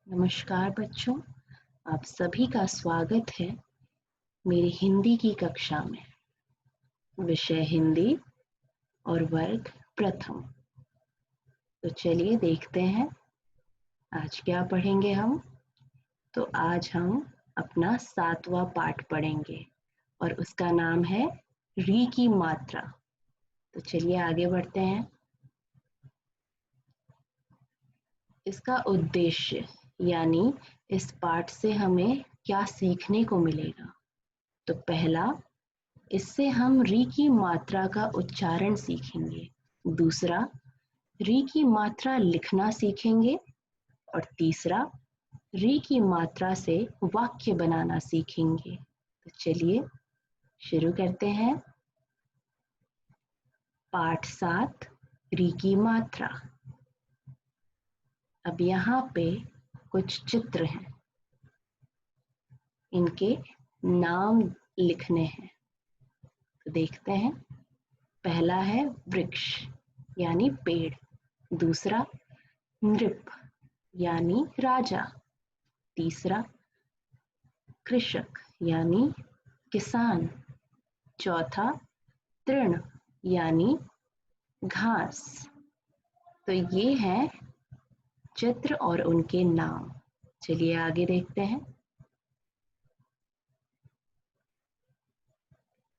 नमस्कार बच्चों, आप सभी का स्वागत है मेरी हिंदी की कक्षा में। विषय हिंदी और वर्ग प्रथम। तो चलिए देखते हैं आज क्या पढ़ेंगे हम। तो आज हम अपना 7वां पाठ पढ़ेंगे और उसका नाम है री की मात्रा। तो चलिए आगे बढ़ते हैं। इसका उद्देश्य यानी इस पाठ से हमें क्या सीखने को मिलेगा। तो पहला, इससे हम री की मात्रा का उच्चारण सीखेंगे। दूसरा, री की मात्रा लिखना सीखेंगे। और तीसरा, री की मात्रा से वाक्य बनाना सीखेंगे। तो चलिए शुरू करते हैं। पाठ 7, री की मात्रा। अब यहाँ पे कुछ चित्र हैं, इनके नाम लिखने हैं। तो देखते हैं। पहला है वृक्ष यानी पेड़। दूसरा, नृप यानी राजा। तीसरा, कृषक यानी किसान। चौथा, तृण यानी घास। तो ये हैं चित्र और उनके नाम। चलिए आगे देखते हैं।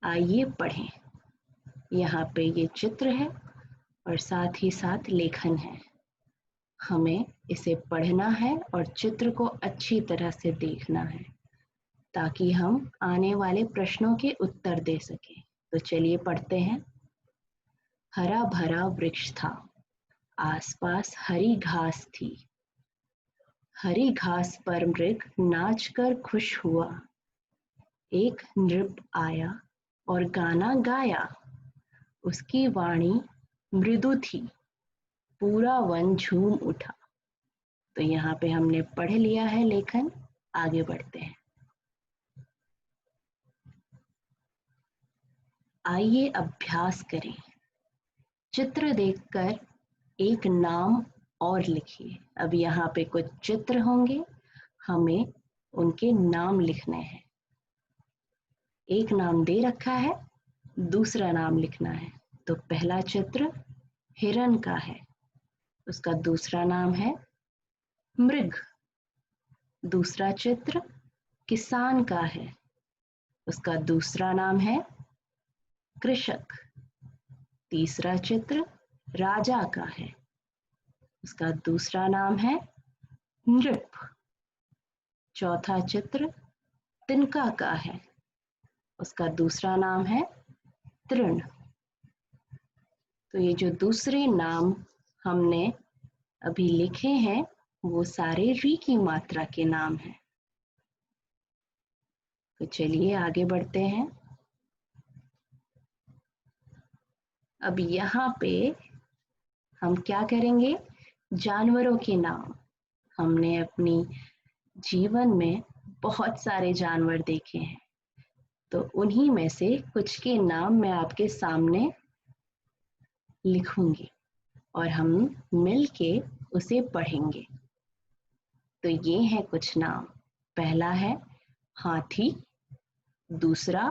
आइए पढ़ें। यहाँ पे ये चित्र है और साथ ही साथ लेखन है। हमें इसे पढ़ना है और चित्र को अच्छी तरह से देखना है ताकि हम आने वाले प्रश्नों के उत्तर दे सकें। तो चलिए पढ़ते हैं। हरा भरा वृक्ष था, आसपास हरी घास थी। हरी घास पर मृग नाचकर खुश हुआ। एक नृप आया और गाना गाया। उसकी वाणी मृदु थी, पूरा वन झूम उठा। तो यहाँ पे हमने पढ़ लिया है लेखन। आगे बढ़ते हैं। आइए अभ्यास करें। चित्र देखकर एक नाम और लिखिए। अब यहाँ पे कुछ चित्र होंगे, हमें उनके नाम लिखने हैं। एक नाम दे रखा है, दूसरा नाम लिखना है। तो पहला चित्र हिरण का है, उसका दूसरा नाम है मृग। दूसरा चित्र किसान का है, उसका दूसरा नाम है कृषक। तीसरा चित्र राजा का है, उसका दूसरा नाम है नृप। चौथा चित्र तिनका का है, उसका दूसरा नाम है तृण। तो ये जो दूसरे नाम हमने अभी लिखे हैं वो सारे री की मात्रा के नाम हैं। तो चलिए आगे बढ़ते हैं। अब यहाँ पे हम क्या करेंगे, जानवरों के नाम। हमने अपनी जीवन में बहुत सारे जानवर देखे हैं, तो उन्हीं में से कुछ के नाम मैं आपके सामने लिखूंगी और हम मिलके उसे पढ़ेंगे। तो ये हैं कुछ नाम। पहला है हाथी, दूसरा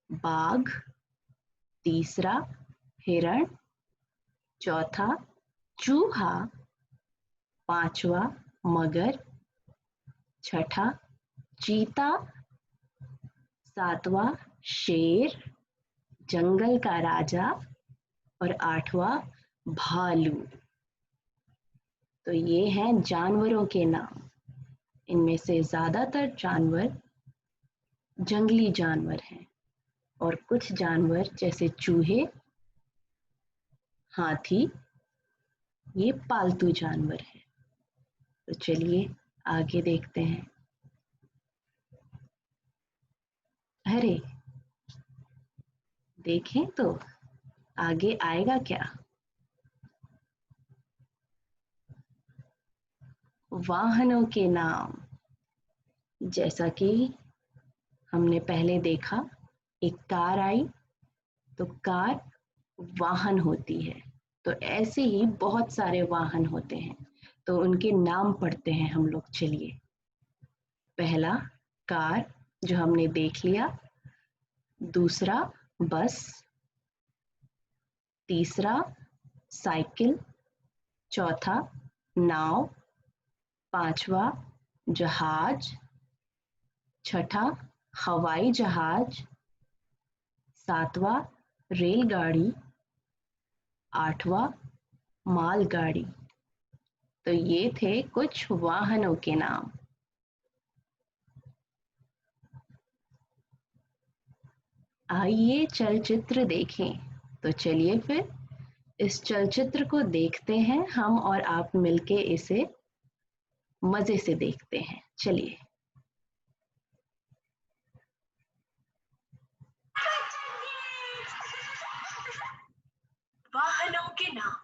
बाघ, तीसरा हिरण, चौथा चूहा, पांचवा मगर, छठा चीता, सातवां शेर जंगल का राजा और आठवां भालू। तो ये हैं जानवरों के नाम। इनमें से ज्यादातर जानवर जंगली जानवर हैं और कुछ जानवर जैसे चूहे, हाथी, ये पालतू जानवर हैं। तो चलिए आगे देखते हैं। अरे देखें तो आगे आएगा क्या। वाहनों के नाम। जैसा कि हमने पहले देखा, एक कार आई, तो कार वाहन होती है। तो ऐसे ही बहुत सारे वाहन होते हैं। तो उनके नाम पढ़ते हैं हम लोग। चलिए, पहला कार, जो हमने देख लिया। दूसरा बस, तीसरा साइकिल, चौथा नाव, पांचवा जहाज, छठा हवाई जहाज, सातवां रेलगाड़ी, आठवां मालगाड़ी। तो ये थे कुछ वाहनों के नाम। आइए चलचित्र देखें। तो चलिए फिर इस चलचित्र को देखते हैं हम और आप मिलके इसे मजे से देखते हैं। चलिए। वाहनों के नाम।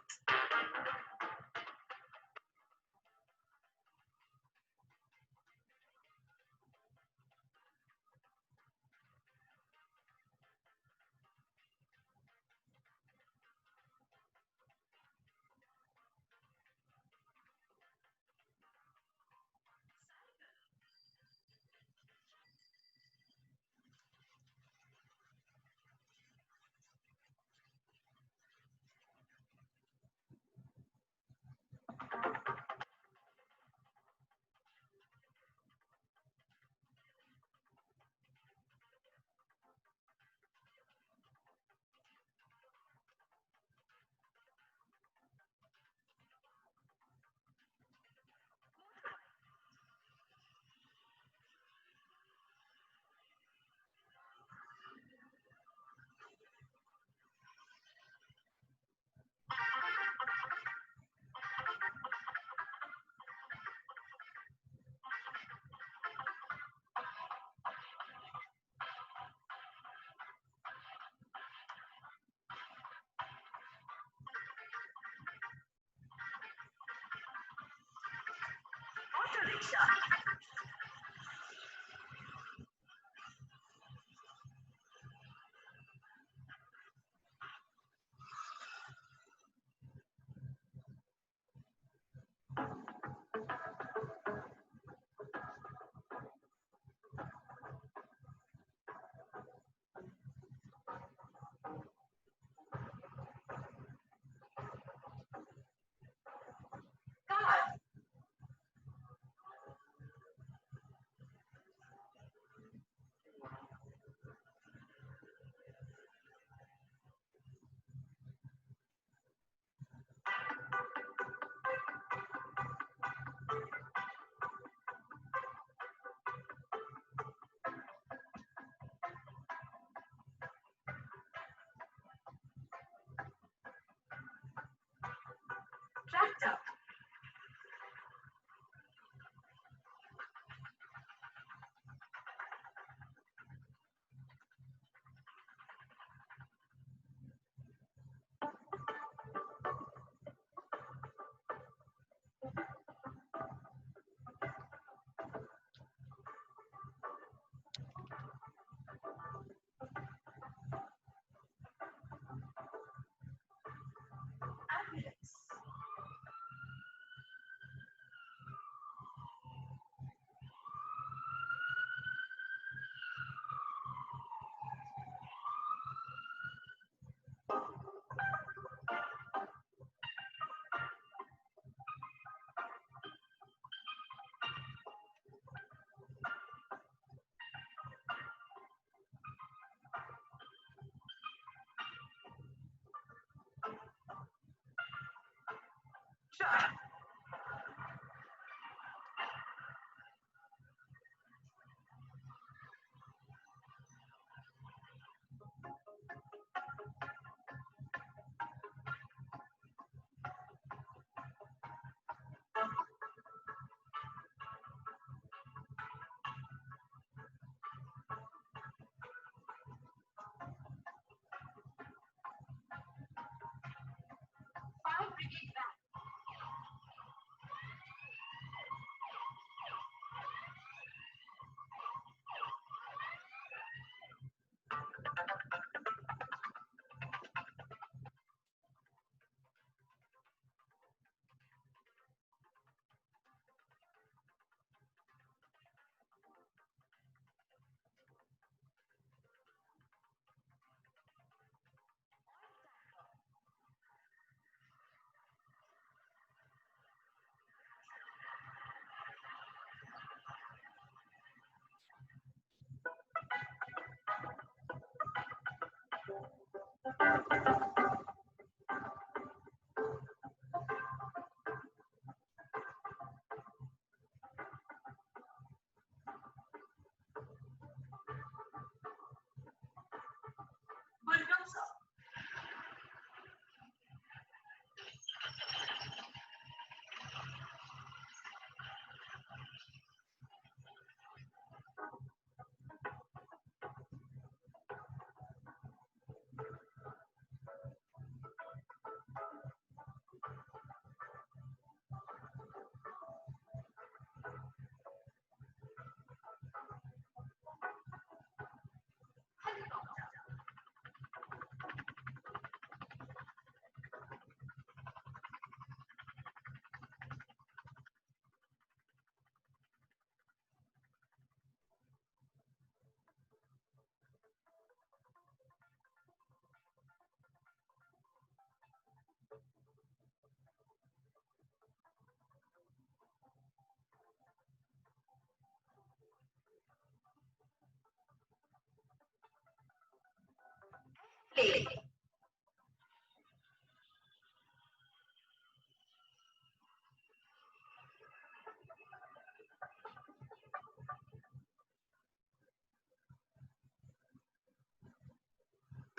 तो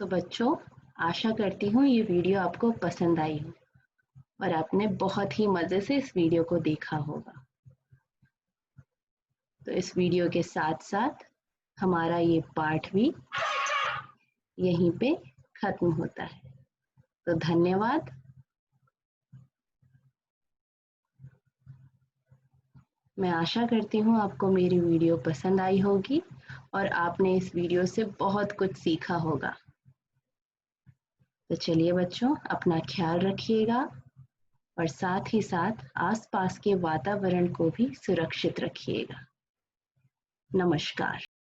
बच्चों, आशा करती हूँ ये वीडियो आपको पसंद आई हो और आपने बहुत ही मज़े से इस वीडियो को देखा होगा। तो इस वीडियो के साथ साथ हमारा ये पाठ भी यहीं पे खत्म होता है। तो धन्यवाद। मैं आशा करती हूँ आपको मेरी वीडियो पसंद आई होगी और आपने इस वीडियो से बहुत कुछ सीखा होगा। तो चलिए बच्चों, अपना ख्याल रखिएगा और साथ ही साथ आसपास के वातावरण को भी सुरक्षित रखिएगा। नमस्कार।